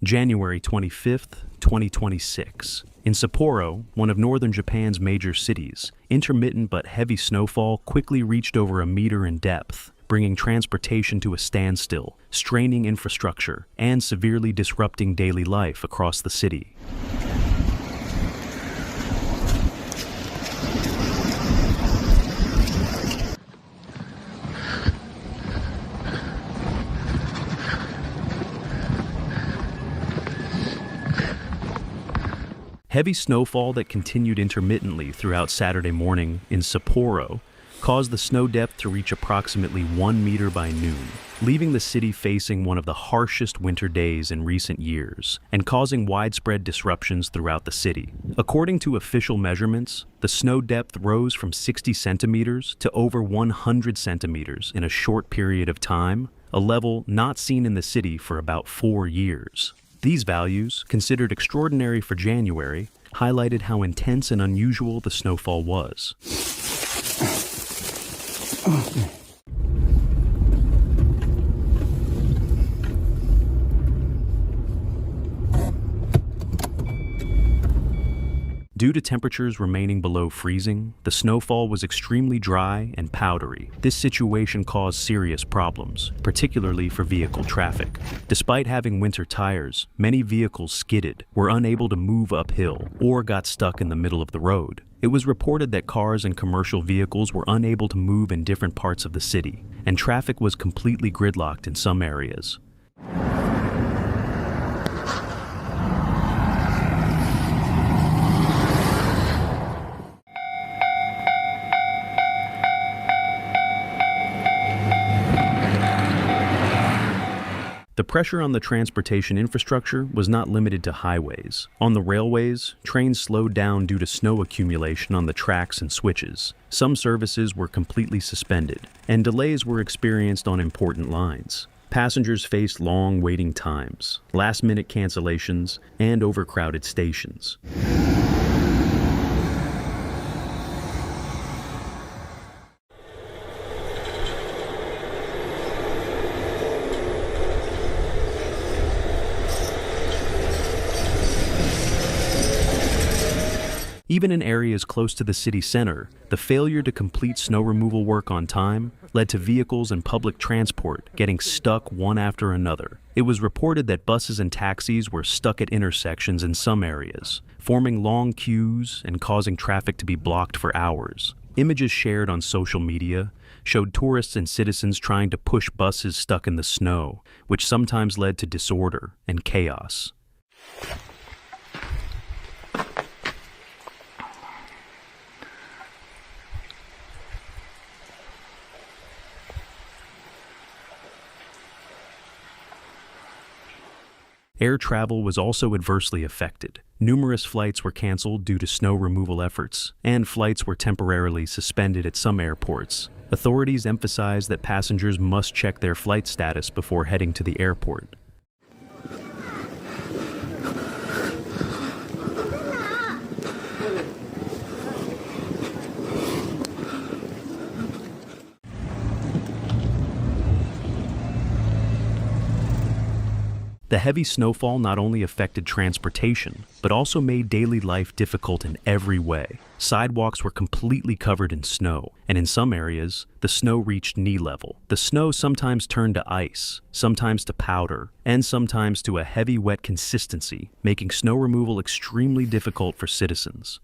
January 25th, 2026. In Sapporo, one of northern Japan's major cities, intermittent but heavy snowfall quickly reached over a meter in depth, bringing transportation to a standstill, straining infrastructure, and severely disrupting daily life across the city. Heavy snowfall that continued intermittently throughout Saturday morning in Sapporo caused the snow depth to reach approximately 1 meter by noon, leaving the city facing one of the harshest winter days in recent years and causing widespread disruptions throughout the city. According to official measurements, the snow depth rose from 60 centimeters to over 100 centimeters in a short period of time, a level not seen in the city for about 4 years. These values, considered extraordinary for January, highlighted how intense and unusual the snowfall was. Due to temperatures remaining below freezing, the snowfall was extremely dry and powdery. This situation caused serious problems, particularly for vehicle traffic. Despite having winter tires, many vehicles skidded, were unable to move uphill, or got stuck in the middle of the road. It was reported that cars and commercial vehicles were unable to move in different parts of the city, and traffic was completely gridlocked in some areas. The pressure on the transportation infrastructure was not limited to highways. On the railways, trains slowed down due to snow accumulation on the tracks and switches. Some services were completely suspended, and delays were experienced on important lines. Passengers faced long waiting times, last-minute cancellations, and overcrowded stations. Even in areas close to the city center, the failure to complete snow removal work on time led to vehicles and public transport getting stuck one after another. It was reported that buses and taxis were stuck at intersections in some areas, forming long queues and causing traffic to be blocked for hours. Images shared on social media showed tourists and citizens trying to push buses stuck in the snow, which sometimes led to disorder and chaos. Air travel was also adversely affected. Numerous flights were canceled due to snow removal efforts, and flights were temporarily suspended at some airports. Authorities emphasized that passengers must check their flight status before heading to the airport. The heavy snowfall not only affected transportation, but also made daily life difficult in every way. Sidewalks were completely covered in snow, and in some areas, the snow reached knee level. The snow sometimes turned to ice, sometimes to powder, and sometimes to a heavy wet consistency, making snow removal extremely difficult for citizens.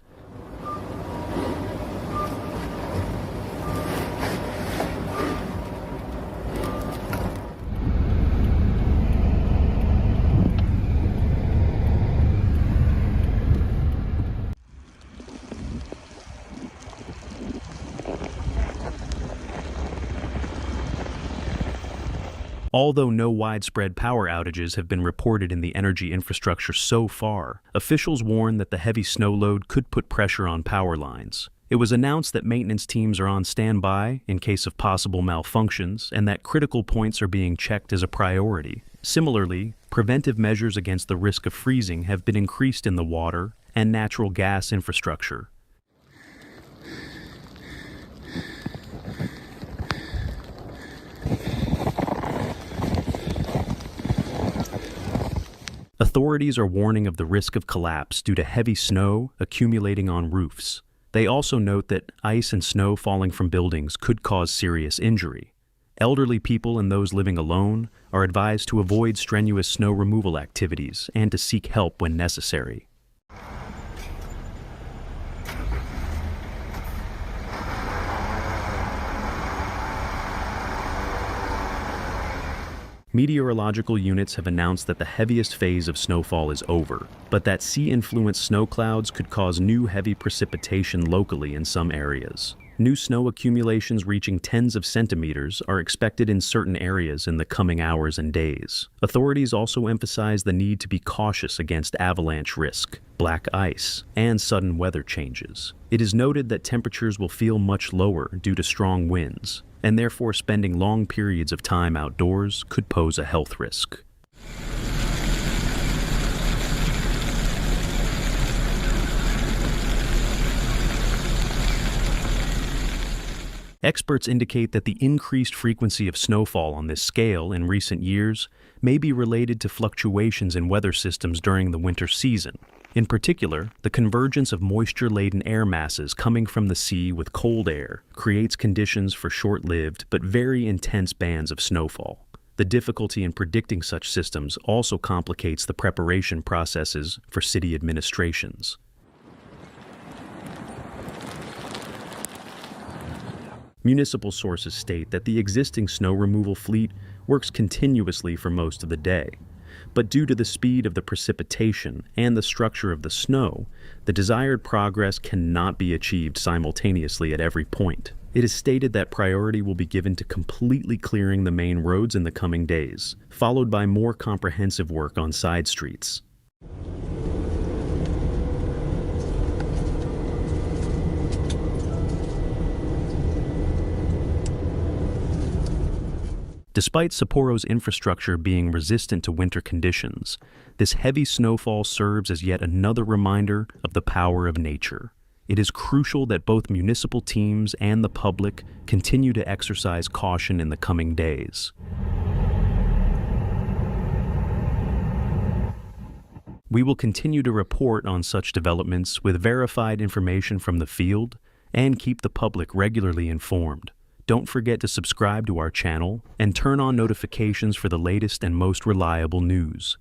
Although no widespread power outages have been reported in the energy infrastructure so far, officials warn that the heavy snow load could put pressure on power lines. It was announced that maintenance teams are on standby in case of possible malfunctions and that critical points are being checked as a priority. Similarly, preventive measures against the risk of freezing have been increased in the water and natural gas infrastructure. Authorities are warning of the risk of collapse due to heavy snow accumulating on roofs. They also note that ice and snow falling from buildings could cause serious injury. Elderly people and those living alone are advised to avoid strenuous snow removal activities and to seek help when necessary. Meteorological units have announced that the heaviest phase of snowfall is over, but that sea-influenced snow clouds could cause new heavy precipitation locally in some areas. New snow accumulations reaching tens of centimeters are expected in certain areas in the coming hours and days. Authorities also emphasize the need to be cautious against avalanche risk, black ice, and sudden weather changes. It is noted that temperatures will feel much lower due to strong winds, and therefore spending long periods of time outdoors could pose a health risk. Experts indicate that the increased frequency of snowfall on this scale in recent years may be related to fluctuations in weather systems during the winter season. In particular, the convergence of moisture-laden air masses coming from the sea with cold air creates conditions for short-lived but very intense bands of snowfall. The difficulty in predicting such systems also complicates the preparation processes for city administrations. Municipal sources state that the existing snow removal fleet works continuously for most of the day. But due to the speed of the precipitation and the structure of the snow, the desired progress cannot be achieved simultaneously at every point. It is stated that priority will be given to completely clearing the main roads in the coming days, followed by more comprehensive work on side streets. Despite Sapporo's infrastructure being resistant to winter conditions, this heavy snowfall serves as yet another reminder of the power of nature. It is crucial that both municipal teams and the public continue to exercise caution in the coming days. We will continue to report on such developments with verified information from the field and keep the public regularly informed. Don't forget to subscribe to our channel and turn on notifications for the latest and most reliable news.